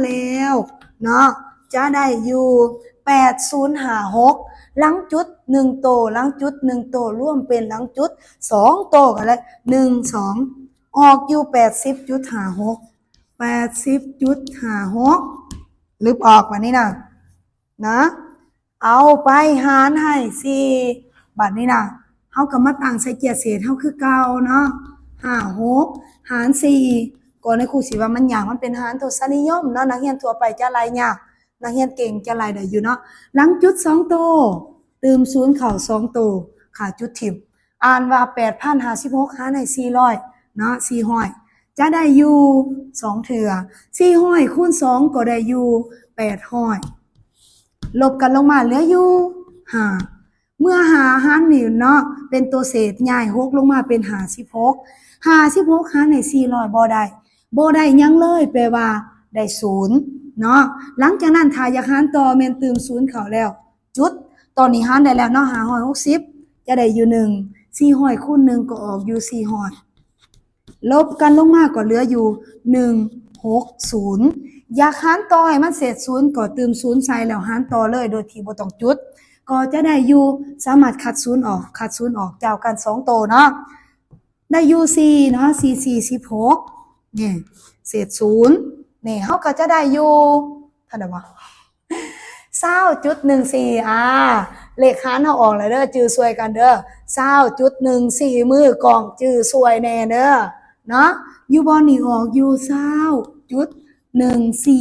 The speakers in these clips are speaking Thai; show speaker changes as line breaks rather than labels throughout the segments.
แล้วเนาะจะได้อยู่8056หลังจุด1โตหลังจุด1โตร่วมเป็นหลังจุด2โตกันเลย1 2ออกอยู่80.5680.56หรือออกมานี่นะเอาไปหารให้4บัดนี้นะเฮาก็มาตั้งใส่เกียร์เศษเฮาคือเก่าเนาะ56หาร4ก่อนในครูสิว่ามันยากมันเป็นหารทศนิยมเนาะนักเรียนทั่วไปจะไล่ยากนักเรียนเก่งจะไล่ได้อยู่เนาะหลังจุด2โตเติม0เข้า2โตขาจุดทิ่มอ่านว่า8,056หารให้400เนาะ400จะได้อยู่2เทื่อ400คูณ2ก็ได้อยู่800ลบกันลงมาเหลืออยู่5เมื่อหารนี่เนาะเป็นตัวเศษย้าย6ลงมาเป็น56หารให้400บ่ได้หยังเลยแปลว่าได้0เนาะหลังจากนั้นถ้าอยากหารต่อแม่นเติม0เข้าแล้วจุดตอนนี้หารได้แล้วเนาะ560จะได้อยู่1 400คูณ1ก็ออกอยู่400ลบกันลงมาก็เหลืออยู่160อยากหารต่อให้มันเศษ0ก็เติม0ใส่แล้วหารต่อเลยโดยที่บ่ต้องจุดก็จะได้อยู่สามารถคัด0ออกเจ้ากัน2โตเนาะได้อยู่4เนาะ4 16นี่เศษ0นี่เฮาก็จะได้อยู่เท่าใดวะ20.14เลขหารเฮาออกแล้วเด้อจื้อซวยกันเด้อ20.14มือกองจื้อซวยแน่เด้อเนาะอยู่บ่นี่ออกอยู่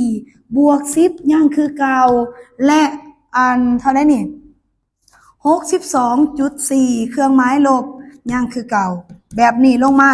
20.14บวก10ยังคือเก่าและอันเท่าไหร่นี่62.4เครื่องหมายลบยังคือเก่าแบบนี้ลงมา